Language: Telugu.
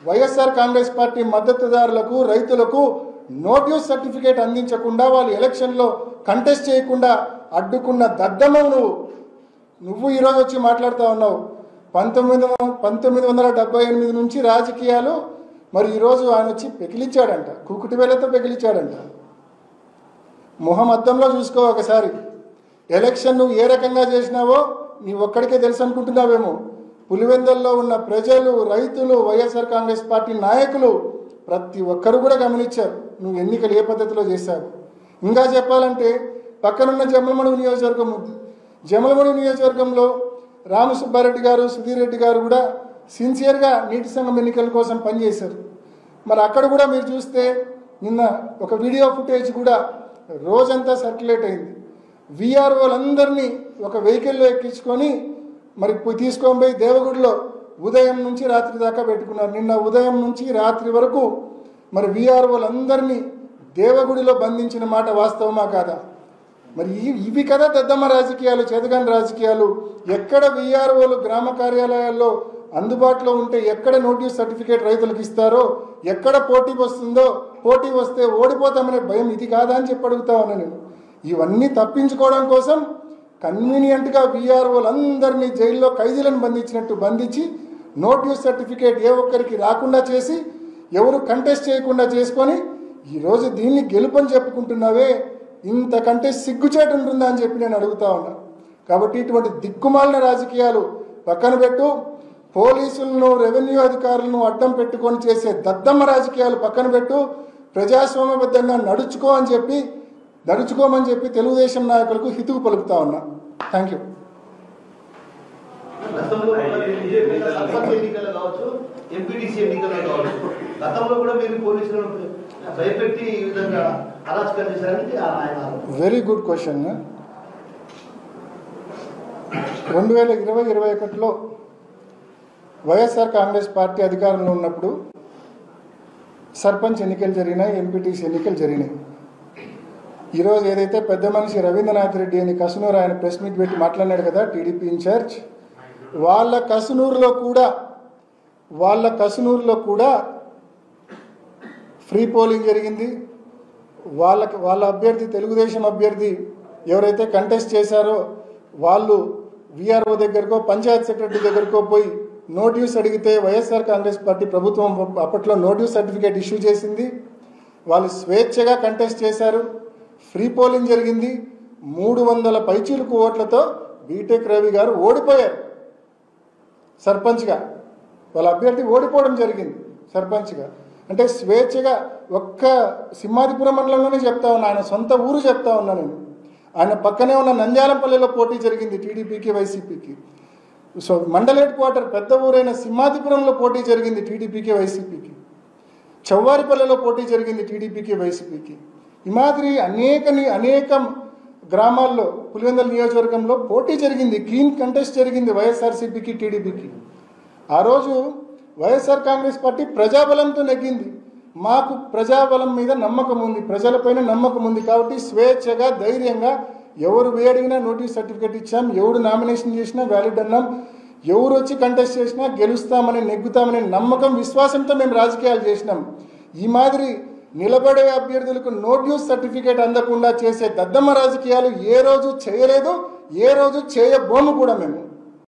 వైఎస్ఆర్ కాంగ్రెస్ పార్టీ మద్దతుదారులకు రైతులకు నో డ్యూస్ సర్టిఫికేట్ అందించకుండా వాళ్ళు ఎలక్షన్లో కంటెస్ట్ చేయకుండా అడ్డుకున్న దద్దమ్మను నువ్వు ఈరోజు వచ్చి మాట్లాడుతూ ఉన్నావు. 1978 నుంచి రాజకీయాలు, మరి ఈరోజు ఆయన వచ్చి పెకిలిచ్చాడంట, కుకుటి వేలతో పెకిలిచ్చాడంట. మొహం అద్దంలో చూసుకో ఒకసారి. ఎలక్షన్ నువ్వు ఏ రకంగా చేసినావో నీ ఒక్కడికే తెలుసు అనుకుంటున్నావేమో. పులివెందుల్లో ఉన్న ప్రజలు, రైతులు, వైఎస్ఆర్ కాంగ్రెస్ పార్టీ నాయకులు ప్రతి ఒక్కరు కూడా గమనించారు నువ్వు ఎన్నికలు ఏ పద్ధతిలో చేశావు. ఇంకా చెప్పాలంటే పక్కనున్న జమలమడుగు నియోజకవర్గం ఉంది. జమలమడుగు నియోజకవర్గంలో రామసుబ్బారెడ్డి గారు, సుధీర్ రెడ్డి గారు కూడా సిన్సియర్గా నీటి సంఘం ఎన్నికల కోసం పనిచేశారు. మరి అక్కడ కూడా మీరు చూస్తే నిన్న ఒక వీడియో ఫుటేజ్ కూడా రోజంతా సర్క్యులేట్ అయింది. వీఆర్ఓలందరినీ ఒక వెహికల్లో ఎక్కించుకొని మరి తీసుకొని పోయి దేవగుడిలో ఉదయం నుంచి రాత్రి దాకా పెట్టుకున్నారు. నిన్న ఉదయం నుంచి రాత్రి వరకు మరి వీఆర్ఓలందరినీ దేవగుడిలో బంధించిన మాట వాస్తవమా కాదా? మరి ఇవి కదా దద్దమ్మ రాజకీయాలు, చేతగాని రాజకీయాలు. ఎక్కడ వీఆర్ఓలు గ్రామ కార్యాలయాల్లో అందుబాటులో ఉంటే ఎక్కడ నోటీస్ సర్టిఫికేట్ రైతులకు ఇస్తారో, ఎక్కడ పోటీ వస్తుందో, పోటీ వస్తే ఓడిపోతామనే భయం ఇది కాదా అని చెప్పి అడుగుతా ఉన్నా నేను. ఇవన్నీ తప్పించుకోవడం కోసం కన్వీనియంట్గా వీఆర్ఓలందరినీ జైల్లో ఖైదీలను బంధించినట్టు బంధించి నోటీస్ సర్టిఫికేట్ ఏ ఒక్కరికి రాకుండా చేసి ఎవరు కంటెస్ట్ చేయకుండా చేసుకొని ఈరోజు దీన్ని గెలుపని చెప్పుకుంటున్నావే, ఇంతకంటే సిగ్గుచేటు ఉంటుందా అని చెప్పి నేను అడుగుతా ఉన్నా. కాబట్టి ఇటువంటి దిక్కుమాలిన రాజకీయాలు పక్కన పెట్టు. పోలీసులను, రెవెన్యూ అధికారులను అడ్డం పెట్టుకొని చేసే దద్దమ్మ రాజకీయాలు పక్కన పెట్టు. ప్రజాస్వామ్యబద్ధంగా నడుచుకోమని చెప్పి తెలుగుదేశం నాయకులకు హితువు పలుకుతా ఉన్నా. Thank you. Very good question. 2020-21లో వైఎస్ఆర్ కాంగ్రెస్ పార్టీ అధికారంలో ఉన్నప్పుడు సర్పంచ్ ఎన్నికలు జరిగినాయి, ఎంపీటీసీ ఎన్నికలు జరిగినాయి. ఈరోజు ఏదైతే పెద్ద మనిషి రవీంద్రనాథ్ రెడ్డి అని కసునూరు ఆయన ప్రెస్ మీట్ పెట్టి మాట్లాడినాడు కదా, టీడీపీ ఇన్ఛార్జ్, వాళ్ళ కసునూరులో కూడా ఫ్రీ పోలింగ్ జరిగింది. వాళ్ళ అభ్యర్థి, తెలుగుదేశం అభ్యర్థి ఎవరైతే కంటెస్ట్ చేశారో వాళ్ళు వీఆర్ఓ దగ్గరకో పంచాయత్ సెక్రటరీ దగ్గరకో పోయి నోటీస్ అడిగితే వైఎస్ఆర్ కాంగ్రెస్ పార్టీ ప్రభుత్వం అప్పట్లో నోటీస్ సర్టిఫికేట్ ఇష్యూ చేసింది. వాళ్ళు స్వేచ్ఛగా కంటెస్ట్ చేశారు. ఫ్రీ పోలింగ్ జరిగింది. 300 పైచీలకు ఓట్లతో బీటెక్ రవి గారు ఓడిపోయారు సర్పంచ్గా. వాళ్ళ అభ్యర్థి ఓడిపోవడం జరిగింది సర్పంచ్గా. అంటే స్వేచ్ఛగా ఒక్క సింహాదిపురం మండలంలోనే చెప్తా ఉన్నా, ఆయన సొంత ఊరు చెప్తా ఉన్నా నేను. ఆయన పక్కనే ఉన్న నంద్యాలంపల్లిలో పోటీ జరిగింది టీడీపీకి, వైసీపీకి. సో మండల్ హెడ్ క్వార్టర్ పెద్ద ఊరైన సింహాదిపురంలో పోటీ జరిగింది టీడీపీకి, వైసీపీకి. చౌవారిపల్లిలో పోటీ జరిగింది టీడీపీకి, వైసీపీకి. ఈ మాదిరి అనేక గ్రామాల్లో పులివెందుల నియోజకవర్గంలో పోటీ జరిగింది, క్లీన్ కంటెస్ట్ జరిగింది వైఎస్ఆర్సీపీకి, టీడీపీకి. ఆ రోజు వైఎస్ఆర్ కాంగ్రెస్ పార్టీ ప్రజాబలంతో నెగ్గింది. మాకు ప్రజాబలం మీద నమ్మకం ఉంది, ప్రజలపైన నమ్మకం ఉంది. కాబట్టి స్వేచ్ఛగా, ధైర్యంగా ఎవరు వేడిగినా నోటీస్ సర్టిఫికేట్ ఇచ్చాం, ఎవరు నామినేషన్ చేసినా వ్యాలిడ్ అన్నాం, ఎవరు వచ్చి కంటెస్ట్ చేసినా గెలుస్తామని, నెగ్గుతామనే నమ్మకం, విశ్వాసంతో మేము రాజకీయాలు చేసినాం. ఈ మాదిరి నిలబడే అభ్యర్థులకు నోటీస్ సర్టిఫికేట్ అందకుండా చేసే దద్దమ్మ రాజకీయాలు ఏ రోజు చేయలేదు, ఏ రోజు చేయబోము కూడా మేము.